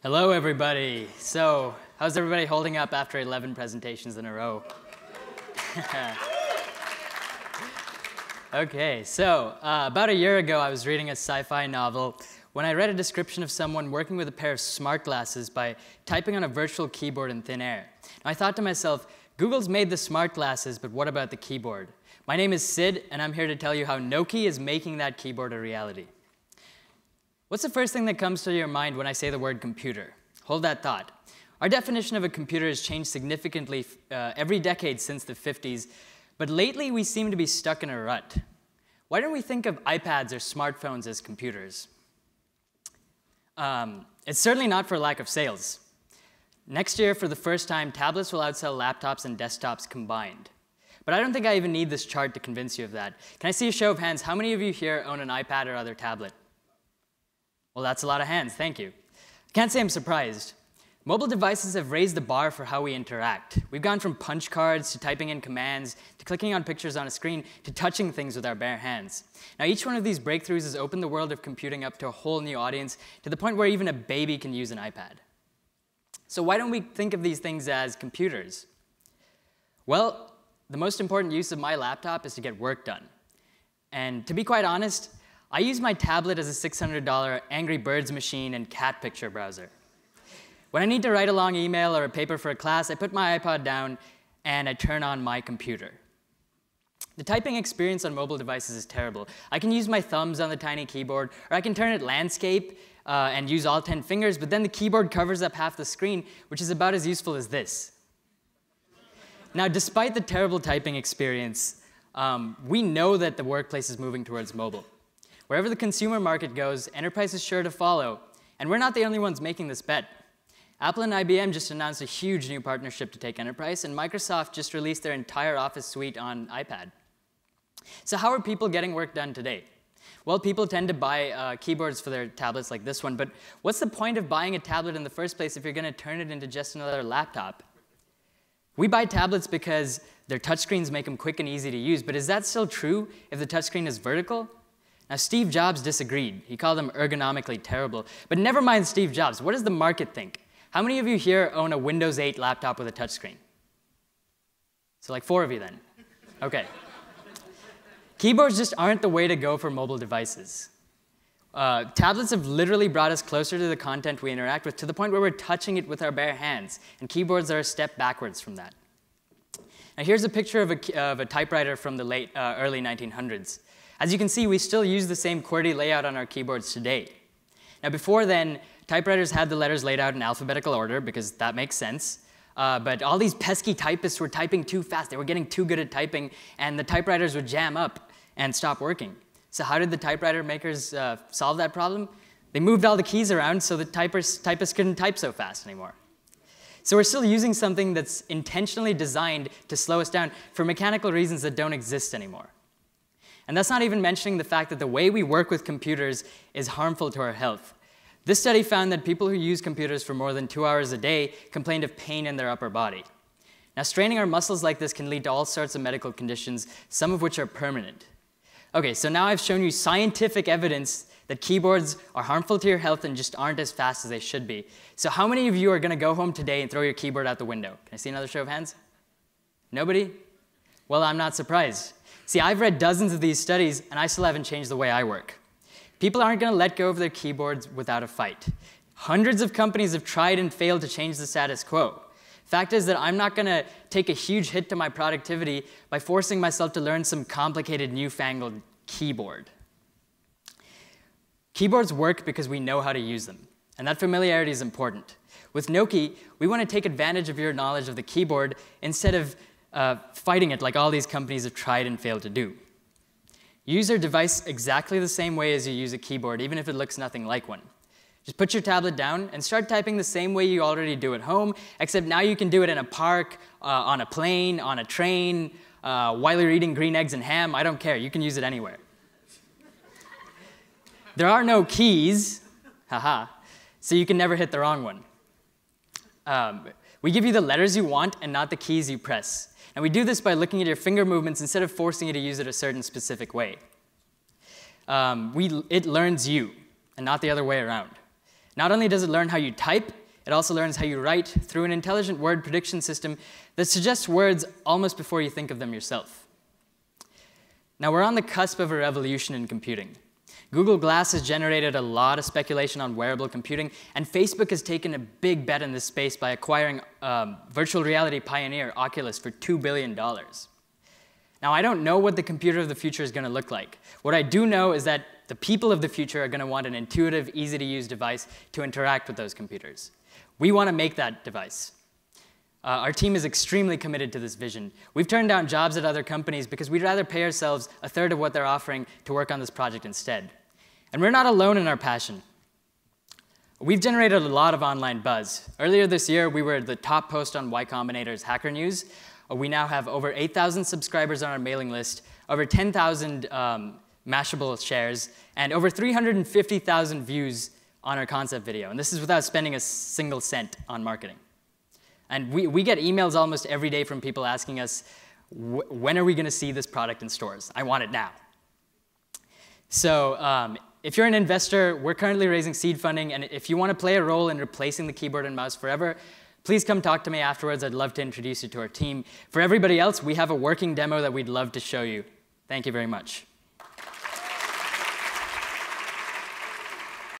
Hello, everybody. So, how's everybody holding up after 11 presentations in a row? Okay, so about a year ago, I was reading a sci-fi novel when I read a description of someone working with a pair of smart glasses by typing on a virtual keyboard in thin air. Now, I thought to myself, Google's made the smart glasses, but what about the keyboard? My name is Sid, and I'm here to tell you how Noki is making that keyboard a reality. What's the first thing that comes to your mind when I say the word computer? Hold that thought. Our definition of a computer has changed significantly every decade since the 50s, but lately we seem to be stuck in a rut. Why don't we think of iPads or smartphones as computers? It's certainly not for lack of sales. Next year, for the first time, tablets will outsell laptops and desktops combined. But I don't think I even need this chart to convince you of that. Can I see a show of hands? How many of you here own an iPad or other tablet? Well, that's a lot of hands, thank you. I can't say I'm surprised. Mobile devices have raised the bar for how we interact. We've gone from punch cards to typing in commands, to clicking on pictures on a screen, to touching things with our bare hands. Now, each one of these breakthroughs has opened the world of computing up to a whole new audience, to the point where even a baby can use an iPad. So why don't we think of these things as computers? Well, the most important use of my laptop is to get work done. And to be quite honest, I use my tablet as a $600 Angry Birds machine and cat picture browser. When I need to write a long email or a paper for a class, I put my iPod down and I turn on my computer. The typing experience on mobile devices is terrible. I can use my thumbs on the tiny keyboard, or I can turn it landscape and use all 10 fingers, but then the keyboard covers up half the screen, which is about as useful as this. Now, despite the terrible typing experience, we know that the workplace is moving towards mobile. Wherever the consumer market goes, enterprise is sure to follow, and we're not the only ones making this bet. Apple and IBM just announced a huge new partnership to take enterprise, and Microsoft just released their entire Office suite on iPad. So how are people getting work done today? Well, people tend to buy keyboards for their tablets like this one, but what's the point of buying a tablet in the first place if you're going to turn it into just another laptop? We buy tablets because their touchscreens make them quick and easy to use, but is that still true if the touchscreen is vertical? Now, Steve Jobs disagreed. He called them ergonomically terrible. But never mind Steve Jobs. What does the market think? How many of you here own a Windows 8 laptop with a touchscreen? So like 4 of you then. OK. Keyboards just aren't the way to go for mobile devices. Tablets have literally brought us closer to the content we interact with, to the point where we're touching it with our bare hands. And keyboards are a step backwards from that. Now, here's a picture of a typewriter from the early 1900s. As you can see, we still use the same QWERTY layout on our keyboards today. Now, before then, typewriters had the letters laid out in alphabetical order, because that makes sense. But all these pesky typists were typing too fast. They were getting too good at typing, and the typewriters would jam up and stop working. So how did the typewriter makers solve that problem? They moved all the keys around so the typists couldn't type so fast anymore. So we're still using something that's intentionally designed to slow us down for mechanical reasons that don't exist anymore. And that's not even mentioning the fact that the way we work with computers is harmful to our health. This study found that people who use computers for more than 2 hours a day complained of pain in their upper body. Now, straining our muscles like this can lead to all sorts of medical conditions, some of which are permanent. OK, so now I've shown you scientific evidence that keyboards are harmful to your health and just aren't as fast as they should be. So how many of you are going to go home today and throw your keyboard out the window? Can I see another show of hands? Nobody? Well, I'm not surprised. See, I've read dozens of these studies, and I still haven't changed the way I work. People aren't going to let go of their keyboards without a fight. Hundreds of companies have tried and failed to change the status quo. Fact is that I'm not going to take a huge hit to my productivity by forcing myself to learn some complicated, newfangled keyboard. Keyboards work because we know how to use them, and that familiarity is important. With Noki, we want to take advantage of your knowledge of the keyboard instead of fighting it like all these companies have tried and failed to do. Use your device exactly the same way as you use a keyboard, even if it looks nothing like one. Just put your tablet down and start typing the same way you already do at home, except now you can do it in a park, on a plane, on a train, while you're eating green eggs and ham. I don't care. You can use it anywhere. There are no keys, haha, so you can never hit the wrong one. We give you the letters you want and not the keys you press. And we do this by looking at your finger movements instead of forcing you to use it a certain specific way. It learns you, and not the other way around. Not only does it learn how you type, it also learns how you write through an intelligent word prediction system that suggests words almost before you think of them yourself. Now, we're on the cusp of a revolution in computing. Google Glass has generated a lot of speculation on wearable computing, and Facebook has taken a big bet in this space by acquiring virtual reality pioneer Oculus for $2 billion. Now, I don't know what the computer of the future is going to look like. What I do know is that the people of the future are going to want an intuitive, easy-to-use device to interact with those computers. We want to make that device. Our team is extremely committed to this vision. We've turned down jobs at other companies because we'd rather pay ourselves a third of what they're offering to work on this project instead. And we're not alone in our passion. We've generated a lot of online buzz. Earlier this year, we were the top post on Y Combinator's Hacker News. We now have over 8,000 subscribers on our mailing list, over 10,000 Mashable shares, and over 350,000 views on our concept video. And this is without spending a single cent on marketing. And we get emails almost every day from people asking us, when are we going to see this product in stores? I want it now. So if you're an investor, we're currently raising seed funding. And if you want to play a role in replacing the keyboard and mouse forever, please come talk to me afterwards. I'd love to introduce you to our team. For everybody else, we have a working demo that we'd love to show you. Thank you very much.